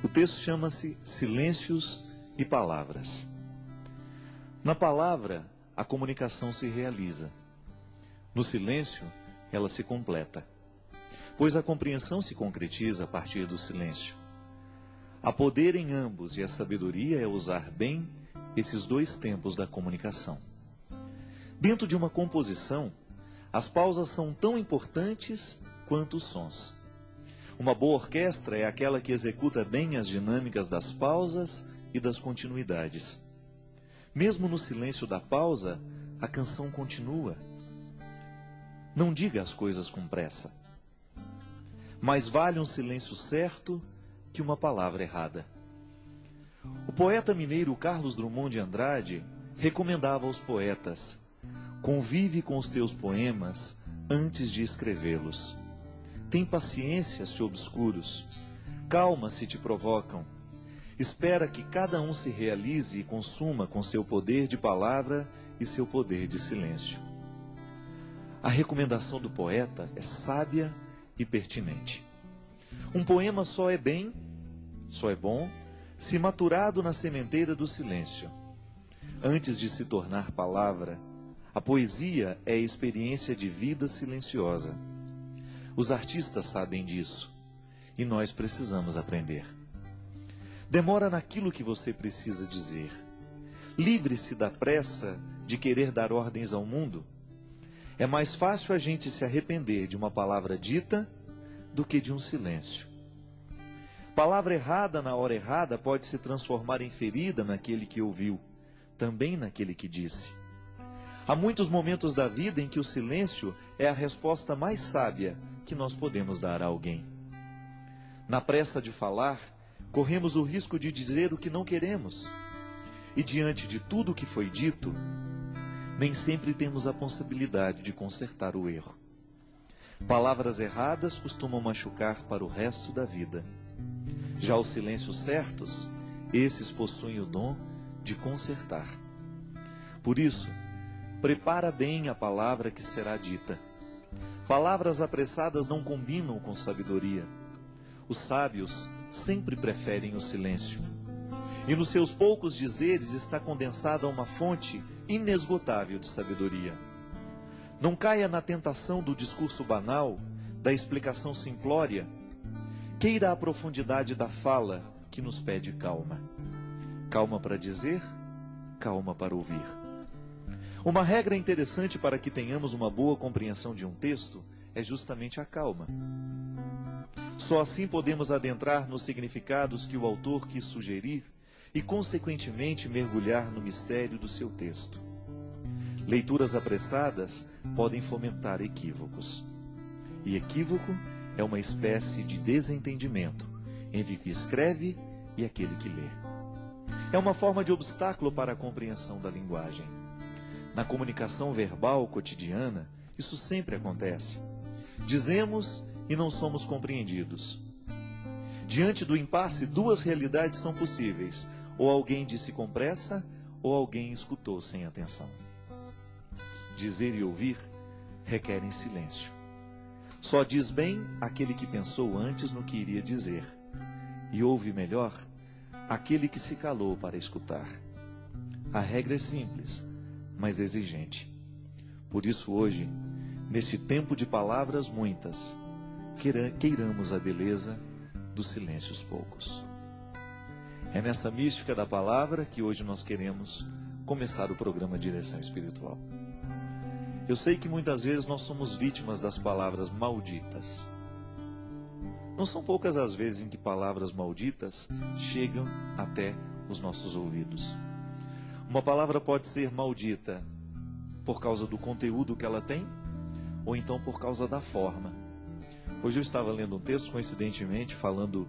O texto chama-se Silêncios e Palavras. Na palavra, a comunicação se realiza. No silêncio, ela se completa, pois a compreensão se concretiza a partir do silêncio. Há poder em ambos e a sabedoria é usar bem esses dois tempos da comunicação. Dentro de uma composição, as pausas são tão importantes quanto os sons. Uma boa orquestra é aquela que executa bem as dinâmicas das pausas e das continuidades. Mesmo no silêncio da pausa, a canção continua. Não diga as coisas com pressa. Mais vale um silêncio certo que uma palavra errada. O poeta mineiro Carlos Drummond de Andrade recomendava aos poetas: convive com os teus poemas antes de escrevê-los. Tem paciência se obscuros, calma se te provocam. Espera que cada um se realize e consuma com seu poder de palavra e seu poder de silêncio. A recomendação do poeta é sábia e pertinente. Um poema só é bom, se maturado na sementeira do silêncio. Antes de se tornar palavra, a poesia é a experiência de vida silenciosa. Os artistas sabem disso, e nós precisamos aprender. Demora naquilo que você precisa dizer. Livre-se da pressa de querer dar ordens ao mundo. É mais fácil a gente se arrepender de uma palavra dita do que de um silêncio. Palavra errada na hora errada pode se transformar em ferida naquele que ouviu, também naquele que disse. Há muitos momentos da vida em que o silêncio é a resposta mais sábia que nós podemos dar a alguém. Na pressa de falar, corremos o risco de dizer o que não queremos. E diante de tudo o que foi dito, nem sempre temos a possibilidade de consertar o erro. Palavras erradas costumam machucar para o resto da vida. Já os silêncios certos, esses possuem o dom de consertar. Por isso, prepara bem a palavra que será dita. Palavras apressadas não combinam com sabedoria. Os sábios sempre preferem o silêncio. E nos seus poucos dizeres está condensada uma fonte inesgotável de sabedoria. Não caia na tentação do discurso banal, da explicação simplória. Queira a profundidade da fala que nos pede calma. Calma para dizer, calma para ouvir. Uma regra interessante para que tenhamos uma boa compreensão de um texto é justamente a calma. Só assim podemos adentrar nos significados que o autor quis sugerir e, consequentemente, mergulhar no mistério do seu texto. Leituras apressadas podem fomentar equívocos. E equívoco é uma espécie de desentendimento entre o que escreve e aquele que lê. É uma forma de obstáculo para a compreensão da linguagem. Na comunicação verbal cotidiana, isso sempre acontece. Dizemos e não somos compreendidos. Diante do impasse, duas realidades são possíveis: ou alguém disse com pressa, ou alguém escutou sem atenção. Dizer e ouvir requerem silêncio. Só diz bem aquele que pensou antes no que iria dizer, e ouve melhor aquele que se calou para escutar. A regra é simples, mas exigente. Por isso hoje, neste tempo de palavras muitas, queiramos a beleza dos silêncios poucos. É nessa mística da palavra que hoje nós queremos começar o programa Direção Espiritual. Eu sei que muitas vezes nós somos vítimas das palavras malditas. Não são poucas as vezes em que palavras malditas chegam até os nossos ouvidos. Uma palavra pode ser maldita por causa do conteúdo que ela tem, ou então por causa da forma. Hoje eu estava lendo um texto, coincidentemente, falando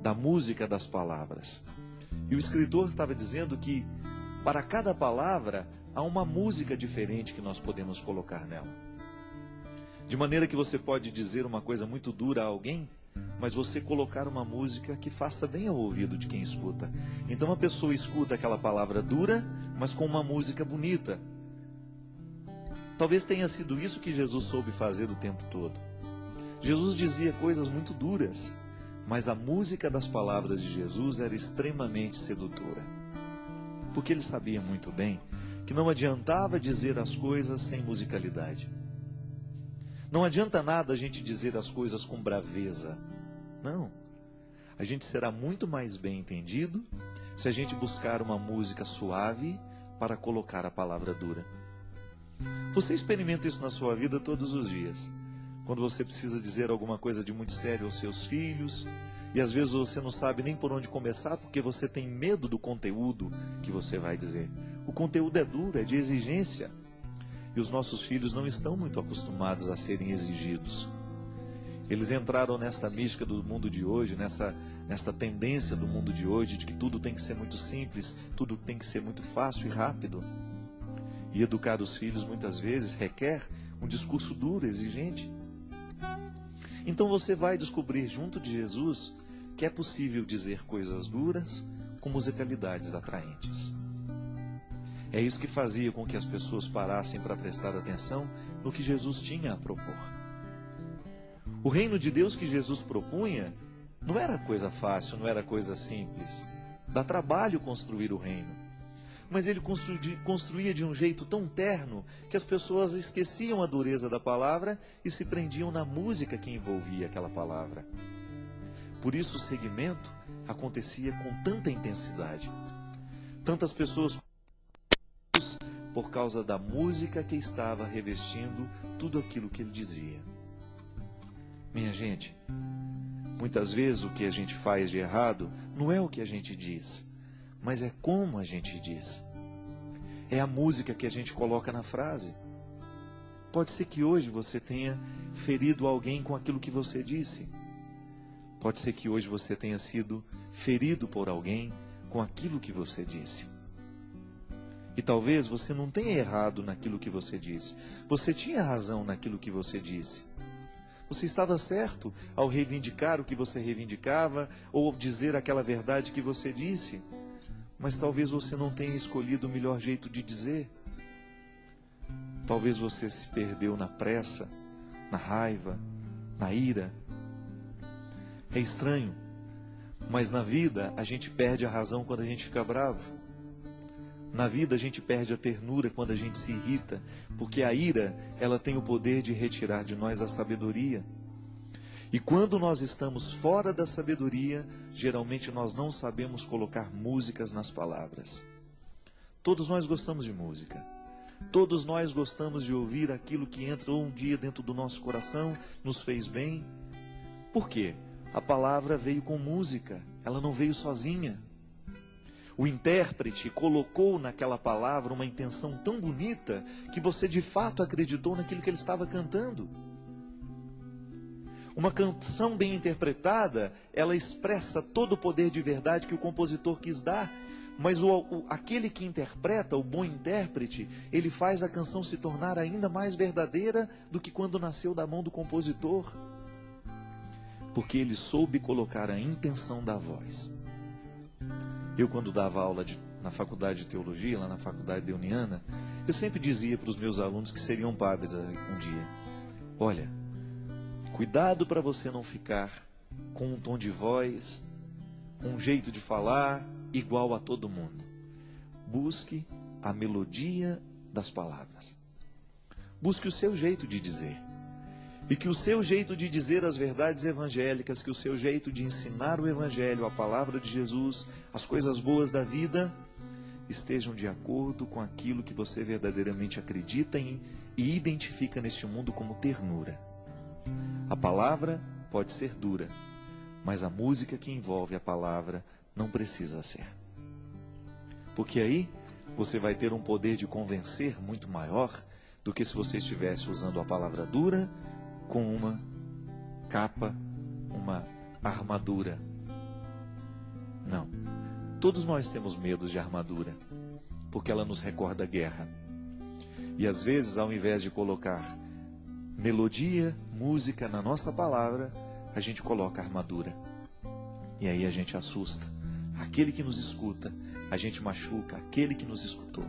da música das palavras. E o escritor estava dizendo que para cada palavra há uma música diferente que nós podemos colocar nela. De maneira que você pode dizer uma coisa muito dura a alguém, mas você colocar uma música que faça bem ao ouvido de quem escuta. Então a pessoa escuta aquela palavra dura, mas com uma música bonita. Talvez tenha sido isso que Jesus soube fazer o tempo todo. Jesus dizia coisas muito duras, Mas a música das palavras de Jesus era extremamente sedutora. Porque ele sabia muito bem que não adiantava dizer as coisas sem musicalidade. Não adianta nada a gente dizer as coisas com braveza. Não. A gente será muito mais bem entendido se a gente buscar uma música suave para colocar a palavra dura. Você experimenta isso na sua vida todos os dias. Quando você precisa dizer alguma coisa de muito sério aos seus filhos, e às vezes você não sabe nem por onde começar porque você tem medo do conteúdo que você vai dizer. O conteúdo é duro, é de exigência. E os nossos filhos não estão muito acostumados a serem exigidos. Eles entraram nesta mística do mundo de hoje, nessa tendência do mundo de hoje, de que tudo tem que ser muito simples, tudo tem que ser muito fácil e rápido. E educar os filhos muitas vezes requer um discurso duro, exigente. Então você vai descobrir junto de Jesus que é possível dizer coisas duras com musicalidades atraentes. É isso que fazia com que as pessoas parassem para prestar atenção no que Jesus tinha a propor. O reino de Deus que Jesus propunha não era coisa fácil, não era coisa simples. Dá trabalho construir o reino. Mas ele construía de um jeito tão terno que as pessoas esqueciam a dureza da palavra e se prendiam na música que envolvia aquela palavra. Por isso o seguimento acontecia com tanta intensidade. Tantas pessoas por causa da música que estava revestindo tudo aquilo que ele dizia. Minha gente, muitas vezes o que a gente faz de errado não é o que a gente diz, mas é como a gente diz. É a música que a gente coloca na frase. Pode ser que hoje você tenha ferido alguém com aquilo que você disse. Pode ser que hoje você tenha sido ferido por alguém com aquilo que você disse. E talvez você não tenha errado naquilo que você disse. Você tinha razão naquilo que você disse. Você estava certo ao reivindicar o que você reivindicava ou dizer aquela verdade que você disse. Mas talvez você não tenha escolhido o melhor jeito de dizer. Talvez você se perdeu na pressa, na raiva, na ira. É estranho, mas na vida a gente perde a razão quando a gente fica bravo. Na vida a gente perde a ternura quando a gente se irrita, porque a ira, ela tem o poder de retirar de nós a sabedoria. E quando nós estamos fora da sabedoria, geralmente nós não sabemos colocar músicas nas palavras. Todos nós gostamos de música. Todos nós gostamos de ouvir aquilo que entrou um dia dentro do nosso coração, nos fez bem. Por quê? A palavra veio com música, ela não veio sozinha. O intérprete colocou naquela palavra uma intenção tão bonita que você de fato acreditou naquilo que ele estava cantando. Uma canção bem interpretada, ela expressa todo o poder de verdade que o compositor quis dar. Mas aquele que interpreta, o bom intérprete, ele faz a canção se tornar ainda mais verdadeira do que quando nasceu da mão do compositor. Porque ele soube colocar a intenção da voz. Eu, quando dava aula na faculdade de teologia, lá na faculdade de Uniana, eu sempre dizia para os meus alunos que seriam padres um dia: olha, cuidado para você não ficar com um tom de voz, um jeito de falar igual a todo mundo. Busque a melodia das palavras. Busque o seu jeito de dizer. E que o seu jeito de dizer as verdades evangélicas, que o seu jeito de ensinar o evangelho, a palavra de Jesus, as coisas boas da vida, estejam de acordo com aquilo que você verdadeiramente acredita em e identifica neste mundo como ternura. A palavra pode ser dura, mas a música que envolve a palavra não precisa ser. Porque aí você vai ter um poder de convencer muito maior do que se você estivesse usando a palavra dura com uma capa, uma armadura. Não. Todos nós temos medo de armadura, porque ela nos recorda a guerra. E às vezes, ao invés de colocar melodia, música na nossa palavra, a gente coloca armadura. E aí a gente assusta aquele que nos escuta, a gente machuca aquele que nos escutou.